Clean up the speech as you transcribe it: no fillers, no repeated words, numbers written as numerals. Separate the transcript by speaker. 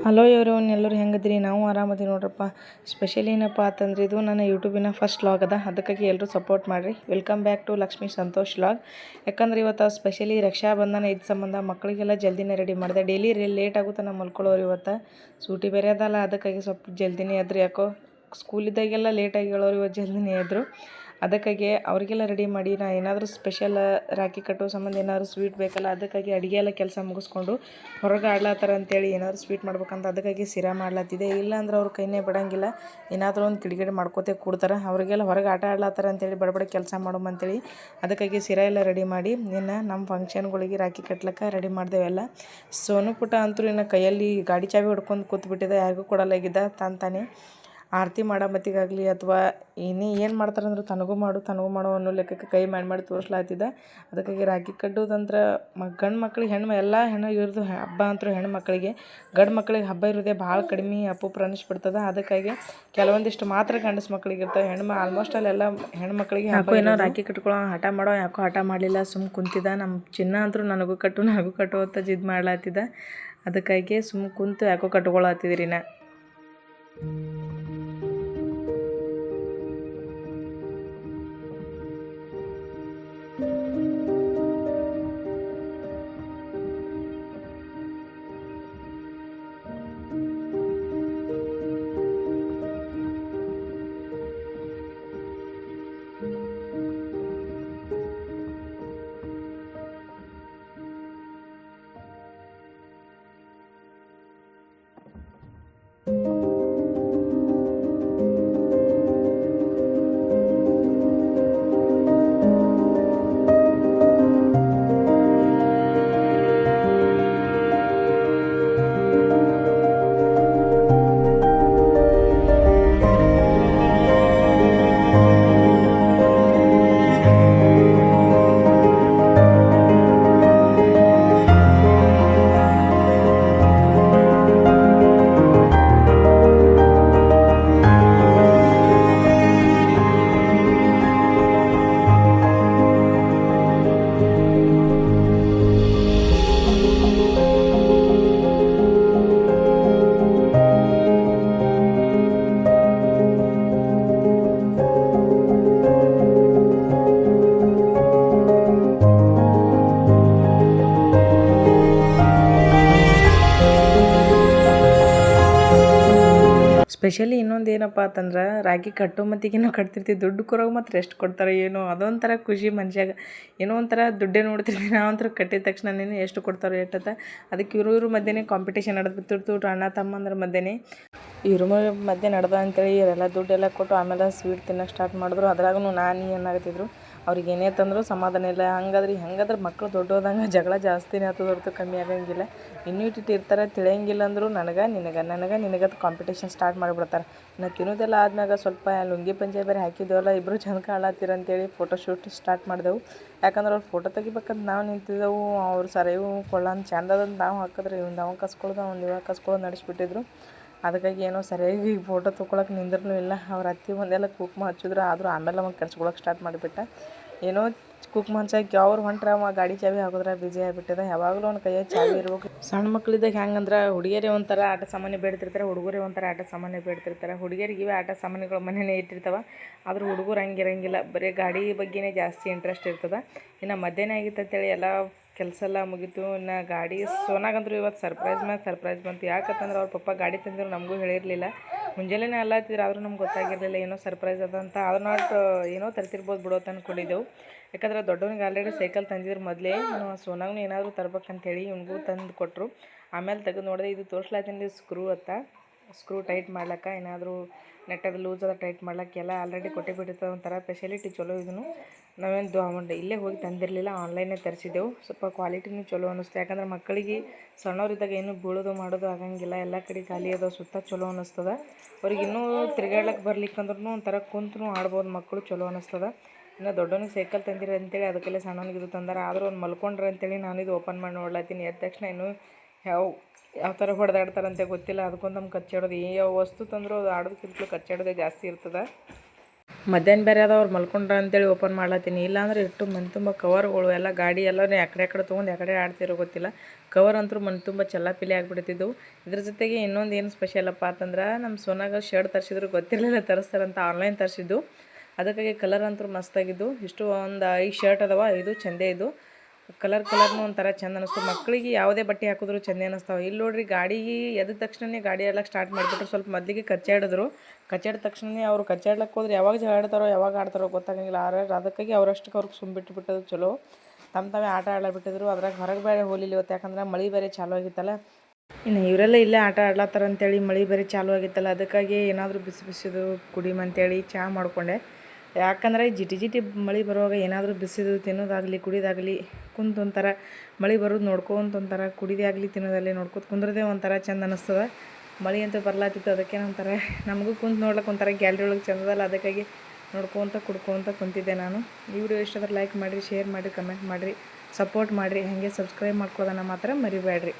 Speaker 1: Hello everyone, ಎಲ್ಲರೂ ಹೆಂಗದ್ರಿ? ನಾವು ಆರಾಮದೀವಿ ನೋಡ್ರಪ್ಪ. ಸ್ಪೆಷಲ್ ಏನಪ್ಪ ಅಂತಂದ್ರೆ ಇದು ನನ್ನ ಯೂಟ್ಯೂಬಿನ ಫಸ್ಟ್ ವ್ಲಾಗ್ ಅದ. ಅದಕ್ಕಾಗಿ ಎಲ್ಲರೂ ಸಪೋರ್ಟ್ ಮಾಡಿರಿ. Welcome back to Lakshmi Santosh vlog. ಯಾಕಂದ್ರೆ ಇವತ್ತು ಸ್ಪೆಷಲಿ ರಕ್ಷಾ ಬಂಧನ ಇದ್ದ ಸಂಬಂಧ ಮಕ್ಕಳಿಗೆಲ್ಲ ಜಲ್ದಿನೇ ರೆಡಿ ಮಾಡಿದೆ. ಡೈಲಿ ಲೇಟ್ ಆಗುತ್ತೆ ನಮ್ಮ ಮಲ್ಕೊಳ್ಳೋರು. ಇವತ್ತು ಸೂಟಿ ಬೇರೆ ಅದಲ್ಲ, ಅದಕ್ಕಾಗಿ ಸ್ವಲ್ಪ ಜಲ್ದಿನೇ ಎದ್ರು. ಯಾಕೋ ಸ್ಕೂಲಿದ್ದಾಗೆಲ್ಲ ಲೇಟಾಗಿ ಹೇಳೋರು, ಇವತ್ತು ಜಲ್ದಿನೇ ಎದ್ರು. ಅದಕ್ಕಾಗಿ ಅವರಿಗೆಲ್ಲ ರೆಡಿ ಮಾಡಿ ನಾ ಏನಾದರೂ ಸ್ಪೆಷಲ್ ರಾಖಿ ಕಟ್ಟೋ ಸಂಬಂಧ ಏನಾದರೂ ಸ್ವೀಟ್ ಬೇಕಲ್ಲ, ಅದಕ್ಕಾಗಿ ಅಡುಗೆ ಎಲ್ಲ ಕೆಲಸ ಮುಗಿಸ್ಕೊಂಡು ಹೊರಗೆ ಆಡ್ಲತ್ತಾರ ಅಂತೇಳಿ ಏನಾದರೂ ಸ್ವೀಟ್ ಮಾಡ್ಬೇಕಂತ ಅದಕ್ಕಾಗಿ ಸಿರಾ ಮಾಡ್ಲತ್ತಿದೆ. ಇಲ್ಲಾಂದ್ರೆ ಅವ್ರ ಕೈನೇ ಬಿಡೋಂಗಿಲ್ಲ, ಏನಾದರೂ ಒಂದು ಕಿಡಿಗೇಡಿ ಮಾಡ್ಕೋತೇ ಕೊಡ್ತಾರೆ. ಅವರಿಗೆಲ್ಲ ಹೊರಗೆ ಆಟ ಆಡ್ಲತ್ತಾರ ಅಂತೇಳಿ ಬಡಬಡ ಕೆಲಸ ಮಾಡೋಮಂತೇಳಿ ಅದಕ್ಕಾಗಿ ಸಿರಾ ಎಲ್ಲ ರೆಡಿ ಮಾಡಿ ಇನ್ನು ನಮ್ಮ ಫಂಕ್ಷನ್ಗಳಿಗೆ ರಾಖಿ ಕಟ್ಲಿಕ್ಕೆ ರೆಡಿ ಮಾಡ್ದೇವೆಲ್ಲ. ಸೋನು ಪುಟ್ಟ ಅಂತೂ ಇನ್ನು ಕೈಯಲ್ಲಿ ಗಾಡಿ ಚಾವಿ ಹೊಡ್ಕೊಂಡು ಕೂತ್ಬಿಟ್ಟಿದೆ, ಯಾರಿಗೂ ಕೊಡಲಾಗಿದ್ದ. ತಾನೇ ಆರತಿ ಮಾಡೋ ಮತ್ತಿಗಾಗಲಿ ಅಥವಾ ಏನು ಮಾಡ್ತಾರಂದ್ರೆ ತನಗೂ ಮಾಡು ಅನ್ನೋ ಲೆಕ್ಕಕ್ಕೆ ಕೈ ಮಾಡಿ ತೋರಿಸ್ಲಾತಿದ್ದ. ಅದಕ್ಕಾಗಿ ರಾಖಿ ಕಟ್ಟೋದಂದ್ರೆ ಗಂಡು ಮಕ್ಳಿಗೆ ಎಲ್ಲ ಹೆಣ್ಣು ಇರೋದು ಹಬ್ಬ ಅಂತೂ ಹೆಣ್ಣು ಮಕ್ಕಳಿಗೆ. ಗಂಡು ಮಕ್ಳಿಗೆ ಹಬ್ಬ ಇರೋದೇ ಭಾಳ ಕಡಿಮೆ, ಅಪರೂಪ ಅನ್ನಿಸ್ಬಿಡ್ತದೆ. ಅದಕ್ಕಾಗಿ ಕೆಲವೊಂದಿಷ್ಟು ಮಾತ್ರ ಗಂಡಸು ಮಕ್ಳಿಗೆ ಇರ್ತವೆ. ಆಲ್ಮೋಸ್ಟ್ ಅಲ್ಲೆಲ್ಲ ಹೆಣ್ಮಕ್ಳಿಗೆ ಹಬ್ಬ ಏನೋ ರಾಖಿ ಕಟ್ಕೊಳ್ಳೋ ಹಠ ಮಾಡೋ, ಯಾಕೋ ಹಠ ಮಾಡಲಿಲ್ಲ, ಸುಮ್ಮ ಕುಂತಿದ್ದ. ನಮ್ಮ ಚಿನ್ನ ಅಂತೂ ನನಗೂ ಕಟ್ಟು ಅಂತ ಜಿದ್ದು ಮಾಡ್ಲಾತಿದ್ದ. ಅದಕ್ಕಾಗಿ ಸುಮ್ಮ ಕುಂತು ಯಾಕೋ ಕಟ್ಕೊಳತ್ತಿದ್ರಿ ನಾ. ಸ್ಪೆಷಲಿ ಇನ್ನೊಂದು ಏನಪ್ಪ ಅಂತಂದ್ರೆ ರಾಖಿ ಕಟ್ಟೋ ಮತ್ತಿಗೆ ನಾವು ಕಟ್ತಿರ್ತೀವಿ, ದುಡ್ಡು ಕೊರೋಗಿ ಮಾತ್ರ ಎಷ್ಟು ಕೊಡ್ತಾರೆ ಏನೋ ಅದೊಂಥರ ಖುಷಿ ಮನುಷ್ಯಾಗ. ಏನೋ ಒಂಥರ ದುಡ್ಡೇ ನೋಡ್ತಿರ್ತೀವಿ ನಾವಂತರ. ಕಟ್ಟಿದ ತಕ್ಷಣನೇ ಎಷ್ಟು ಕೊಡ್ತಾರೋ ಎಷ್ಟತ್ತ. ಅದಕ್ಕೆ ಇವ್ರ ಮಧ್ಯೆ ಕಾಂಪಿಟೇಷನ್ ನಡೆದ್ಬಿಡ್ತಿರ್ತು, ಅಣ್ಣ ತಮ್ಮಂದ್ರ ಮಧ್ಯೆ. ಇವ್ರ ಮಧ್ಯೆ ನಡೆದ ಅಂತೇಳಿ ಇವರೆಲ್ಲ ದುಡ್ಡೆಲ್ಲ ಕೊಟ್ಟು ಆಮೇಲೆ ಸ್ವೀಟ್ ತಿನ್ನೋಕೆ ಸ್ಟಾರ್ಟ್ ಮಾಡಿದ್ರು. ಅದ್ರಾಗೂ ನಾನು ಏನಾಗ್ತಿದ್ರು, ಅವ್ರಿಗೆ ಏನೇ ತಂದರೂ ಸಮಾಧಾನ ಇಲ್ಲ. ಹೆಂಗಾದ್ರೆ ಮಕ್ಕಳು ದೊಡ್ಡೋದಂಗೆ ಜಗಳ ಜಾಸ್ತಿನೇ ಆಗ್ತದೆ ಹೊರತು ಕಮ್ಮಿ ಆಗಂಗಿಲ್ಲ. ಇನ್ನೂ ಇಟ್ಟಿಟ್ಟು ಇರ್ತಾರೆ, ತಿಳಿಯಂಗಿಲ್ಲ ಅಂದರೂ ನಿನಗದು ಕಾಂಪಿಟೇಷನ್ ಸ್ಟಾರ್ಟ್ ಮಾಡಿಬಿಡ್ತಾರೆ. ಇನ್ನು ತಿನ್ನೋದೆಲ್ಲ ಆದ್ಮ್ಯಾಗ ಸ್ವಲ್ಪ ಲುಂಗಿ ಪಂಚೆ ಬೇರೆ ಹಾಕಿದ್ದೇವಲ್ಲ, ಇಬ್ಬರು ಚಂದ ಕಾಣತ್ತೀರ ಅಂತೇಳಿ ಫೋಟೋ ಶೂಟ್ ಸ್ಟಾರ್ಟ್ ಮಾಡಿದೆವು. ಯಾಕಂದ್ರೆ ಅವ್ರು ಫೋಟೋ ತೆಗಿಬೇಕಂತ ನಾವು ನಿಂತಿದ್ದೆವು. ಅವ್ರು ಸರಿಯೂ ಕೊಳ್ಳಂತ ಚಂದದಂತ ನಾವು ಹಾಕಿದ್ರೆ ಇವ್ನು ಅವ ಕಸ್ಕೊಳ್ಳೋದು ಅವ್ನು ಇವಾಗ ಕಸ್ಕೊಳ್ಳೋದು ನಡೆಸ್ಬಿಟ್ಟಿದ್ರು. ಅದಕ್ಕಾಗಿ ಏನೋ ಸರಿಯಾಗಿ ಫೋಟೋ ತೊಗೊಳಕ್ಕೆ ನಿಂದ್ರೂ ಇಲ್ಲ. ಅವ್ರ ಅತ್ತಿ ಒಂದೆಲ್ಲ ಕುಂಕುಮ ಹಚ್ಚಿದ್ರು, ಆದರೂ ಆಮೇಲೆ ಅವಾಗ ಕೆಡ್ಸ್ಕೊಳಕ್ಕೆ ಸ್ಟಾರ್ಟ್ ಮಾಡಿಬಿಟ್ಟ. ಏನೋ ಕುಂಕುಮ ಹಂಚಾಕಿ ಅವ್ರು ಹೊಂಟ್ರೆ ಅವ ಗಾಡಿ ಚಾವಿ ಹಾಕಿದ್ರೆ ಬಿಜಿ ಆಗಿಬಿಟ್ಟಿದೆ. ಯಾವಾಗಲೂ ಅವ್ನ ಕೈಯಾಗ ಚಾವಿ ಇರ್ಬೇಕು. ಸಣ್ಣ ಮಕ್ಳಿದ್ದಾಗ ಹೆಂಗಂದ್ರೆ ಹುಡುಗಿಯರೇ ಒಂಥರ ಆಟ ಸಾಮಾನ್ಯ ಬೇಡ್ತಿರ್ತಾರೆ, ಹುಡುಗರೇ ಒಂಥರ ಆಟ ಸಾಮಾನ್ಯ ಬೇಡ್ತಿರ್ತಾರೆ. ಹುಡುಗಿಯರಿಗೆ ಇವೇ ಆಟ ಸಾಮಾನ್ಯಗಳು ಮನೆಯೇ ಇಟ್ಟಿರ್ತಾವೆ. ಆದರೂ ಹುಡುಗರು ಹಂಗಿರಂಗಿಲ್ಲ, ಬರೀ ಗಾಡಿ ಬಗ್ಗೆನೇ ಜಾಸ್ತಿ ಇಂಟ್ರೆಸ್ಟ್ ಇರ್ತದೆ. ಇನ್ನು ಮಧ್ಯಾಹ್ನ ಆಗಿತ್ತು ಅಂತೇಳಿ ಎಲ್ಲ ಕೆಲಸ ಎಲ್ಲ ಮುಗೀತು. ಇನ್ನು ಗಾಡಿ ಸೋನಾಗಂದ್ರು ಇವತ್ತು ಸರ್ಪ್ರೈಸ್ ಬಂತು. ಯಾಕಂತಂದ್ರೆ ಅವ್ರ ಪಪ್ಪ ಗಾಡಿ ತಂದಿದ್ರು, ನಮಗೂ ಹೇಳಿರಲಿಲ್ಲ. ಮುಂಜಾನೆ ಅಲ್ಲತ್ತಿದ್ರು, ಆದರೂ ನಮ್ಗೆ ಗೊತ್ತಾಗಿರಲಿಲ್ಲ ಏನೋ ಸರ್ಪ್ರೈಸ್ ಅದ ಅಂತ. ಅದು ಏನೋ ತರ್ತಿರ್ಬೋದು ಬಿಡೋದು ಅಂದ್ಕೊಂಡಿದ್ದೆವು. ಯಾಕಂದ್ರೆ ದೊಡ್ಡವನಿಗೆ ಆಲ್ರೆಡಿ ಸೈಕಲ್ ತಂದಿದ್ರು ಮೊದಲೇ. ಸೋನಾಗೂ ಏನಾದರೂ ತರ್ಬೇಕಂತೇಳಿ ಇವ್ನಿಗೂ ತಂದು ಕೊಟ್ಟರು. ಆಮೇಲೆ ತೆಗೆದು ನೋಡಿದೆ, ಇದು ತೋರಿಸ್ಲಾತೀನಿ ಸ್ಕ್ರೂ ಟೈಟ್ ಮಾಡ್ಲಿಕ್ಕೆ. ಏನಾದರೂ ನೆಟ್ಟದು ಲೂಸ್ ಅದ ಟೈಟ್ ಮಾಡ್ಲಿಕ್ಕೆ ಎಲ್ಲ ಆಲ್ರೆಡಿ ಕೊಟ್ಟಿಬಿಟ್ಟಿರ್ತದೆ. ಒಂಥರ ಫೆಸಿಲಿಟಿ ಚಲೋ. ಇದನ್ನು ನಾವೇನು ಇಲ್ಲೇ ಹೋಗಿ ತಂದಿರಲಿಲ್ಲ, ಆನ್ಲೈನೇ ತರಿಸಿದ್ದೆವು. ಸ್ವಲ್ಪ ಕ್ವಾಲಿಟಿನೂ ಚಲೋ ಅನ್ನಿಸ್ತು. ಯಾಕಂದ್ರೆ ಮಕ್ಕಳಿಗೆ ಸಣ್ಣವರಿದ್ದಾಗ ಏನು ಬೀಳೋದು ಮಾಡೋದು ಆಗಂಗಿಲ್ಲ. ಎಲ್ಲ ಕಡೆ ಖಾಲಿ ಅದ ಸುತ್ತ ಚಲೋ ಅನ್ನಿಸ್ತದೆ. ಅವ್ರಿಗೆ ಇನ್ನೂ ತಿರುಗಾಡ್ಲಿಕ್ಕೆ ಬರ್ಲಿಕ್ಕಂದ್ರೂ ಒಂಥರ ಕುಂತು ಆಡ್ಬೋದು ಮಕ್ಕಳು, ಚಲೋ ಅನ್ನಿಸ್ತದೆ. ಇನ್ನು ದೊಡ್ಡವನಿಗೆ ಸೈಕಲ್ ತಂದಿರಿ ಅಂತೇಳಿ ಅದಕ್ಕೆಲ್ಲ ಸಣ್ಣವನಿಗೆ ಇದು ತಂದಾರ. ಆದರೂ ಒಂದು ಮಲ್ಕೊಂಡ್ರೆ ಅಂತೇಳಿ ನಾನು ಇದು ಓಪನ್ ಮಾಡಿ ನೋಡ್ಲತ್ತೀನಿ. ಎದ್ದ ತಕ್ಷಣ ಇನ್ನೂ ಯಾವ ಥರ ಹೊಡೆದಾಡ್ತಾರಂತೆ ಗೊತ್ತಿಲ್ಲ. ಅದಕ್ಕೊಂದು ನಮ್ಗೆ ಕಚ್ಚಾಡೋದು ಯಾವ ವಸ್ತು ತಂದರೂ ಅದು ಆಡೋದಕ್ಕಿಂತಲೂ ಕಚ್ಚಾಡೋದೇ ಜಾಸ್ತಿ ಇರ್ತದೆ. ಮಧ್ಯಾಹ್ನ ಬೇರೆ ಅದ ಅವ್ರು ಮಲ್ಕೊಂಡ್ರ ಅಂತೇಳಿ ಓಪನ್ ಮಾಡ್ಲತ್ತೀನಿ. ಇಲ್ಲಾಂದ್ರೆ ಇಟ್ಟು ಮನೆ ತುಂಬ ಕವರ್ಗಳು ಎಲ್ಲ ಗಾಡಿ ಎಲ್ಲನೇ ಎಕಡೆ ತೊಗೊಂಡು ಎಕಡೆ ಆಡ್ತಿರೋ ಗೊತ್ತಿಲ್ಲ. ಕವರ್ ಅಂತೂ ಮನೆ ತುಂಬ ಚೆಲ್ಲಾಪಿಲಿ ಆಗಿಬಿಡ್ತಿದ್ದವು. ಇದ್ರ ಜೊತೆಗೆ ಇನ್ನೊಂದು ಏನು ಸ್ಪೆಷಲಪ್ಪ ಅಂತಂದ್ರೆ ನಮ್ಮ ಸೋನಾಗ ಶರ್ಟ್ ತರಿಸಿದ್ರು, ಗೊತ್ತಿರಲಿಲ್ಲ ತರಿಸ್ತಾರಂತ, ಆನ್ಲೈನ್ ತರಿಸಿದ್ದು. ಅದಕ್ಕಾಗಿ ಕಲರ್ ಅಂತೂ ಮಸ್ತಾಗಿದ್ದು. ಇಷ್ಟು ಒಂದು 5 ಶರ್ಟ್ ಅದಾವ, 5 ಚಂದೇ ಇದ್ದು. ಕಲರ್ನೂ ಒಂಥರ ಚೆಂದ ಅನ್ನಿಸ್ತು. ಮಕ್ಕಳಿಗೆ ಯಾವುದೇ ಬಟ್ಟೆ ಹಾಕಿದ್ರು ಚೆಂದ ಅನ್ನಿಸ್ತಾವೆ. ಇಲ್ಲಿ ನೋಡ್ರಿ, ಗಾಡಿ ಎದ್ದ ತಕ್ಷಣನೇ ಗಾಡಿ ಎಲ್ಲ ಸ್ಟಾರ್ಟ್ ಮಾಡಿಬಿಟ್ರು. ಸ್ವಲ್ಪ ಮೊದಲಿಗೆ ಕಚ್ಚಾಡಿದ್ರು. ಕಚ್ಚಾಡಿದ ತಕ್ಷಣನೇ ಅವರು ಕಚ್ಚಾಡ್ಲಕ್ಕೆ ಹೋದ್ರೆ ಯಾವಾಗ ಜಗಳ ಯಾವಾಗ ಆಡ್ತಾರೋ ಗೊತ್ತಾಗಂಗಿಲ್ಲ. ಅದಕ್ಕಾಗಿ ಅವ್ರಷ್ಟಕ್ಕೆ ಅವ್ರಿಗೆ ಬಿಟ್ಟದು ಚಲೋ. ತಾವೇ ಆಟ ಆಡ್ಲಾಬಿಟ್ಟಿದ್ರು. ಅದ್ರಾಗ ಹೊರಗೆ ಬೇರೆ ಹೋಲಿಲ್ಲ ಇವತ್ತು, ಯಾಕಂದ್ರೆ ಮಳೆ ಬೇರೆ ಚಾಲೂ ಆಗಿತ್ತಲ್ಲ. ಇನ್ನು ಇವರೆಲ್ಲ ಇಲ್ಲೇ ಆಟ ಆಡ್ಲತ್ತಾರ ಅಂತೇಳಿ ಮಳೆ ಬೇರೆ ಚಾಲೂ ಆಗಿತ್ತಲ್ಲ, ಅದಕ್ಕಾಗಿ ಏನಾದರೂ ಬಿಸಿ ಬಿಸಿದು ಕುಡಿಮಂತೇಳಿ ಚಹಾ ಮಾಡಿಕೊಂಡೆ. ಯಾಕಂದರೆ ಜಿಟಿ ಜಿಟಿ ಮಳೆ ಬರುವಾಗ ಏನಾದರೂ ಬಿಸಿದು ತಿನ್ನೋದಾಗಲಿ ಕುಡಿಯೋದಾಗಲಿ ಕುಂತು ಒಂಥರ ಮಳೆ ಬರೋದು ನೋಡ್ಕೊಂತ ಒಂಥರ ಕುಡಿದೇ ಆಗಲಿ ತಿನ್ನೋದಾಗಲಿ ನೋಡ್ಕೊತ ಕುಂದ್ರದೇ ಒಂಥರ ಚೆಂದ ಅನ್ನಿಸ್ತದೆ. ಮಳೆ ಅಂತೂ ಬರ್ಲಾತಿತ್ತು, ಅದಕ್ಕೆ ಒಂಥರ ನಮಗೂ ಕುಂತು ನೋಡ್ಲಿಕ್ಕೆ ಒಂಥರ ಗ್ಯಾಲ್ರಿ ಒಳಗೆ ಚೆಂದದಲ್ಲ, ಅದಕ್ಕಾಗಿ ನೋಡ್ಕೊತ ಕುಡ್ಕೊತ ಕುಂತಿದ್ದೆ ನಾನು. ಈ ವಿಡಿಯೋ ಇಷ್ಟಾದ್ರೆ ಲೈಕ್ ಮಾಡಿರಿ, ಶೇರ್ ಮಾಡಿರಿ, ಕಮೆಂಟ್ ಮಾಡಿರಿ, ಸಪೋರ್ಟ್ ಮಾಡಿರಿ. ಹಾಗೆ ಸಬ್ಸ್ಕ್ರೈಬ್ ಮಾಡ್ಕೊಳ್ಳೋದನ್ನು ಮಾತ್ರ ಮರಿಬೇಡ್ರಿ.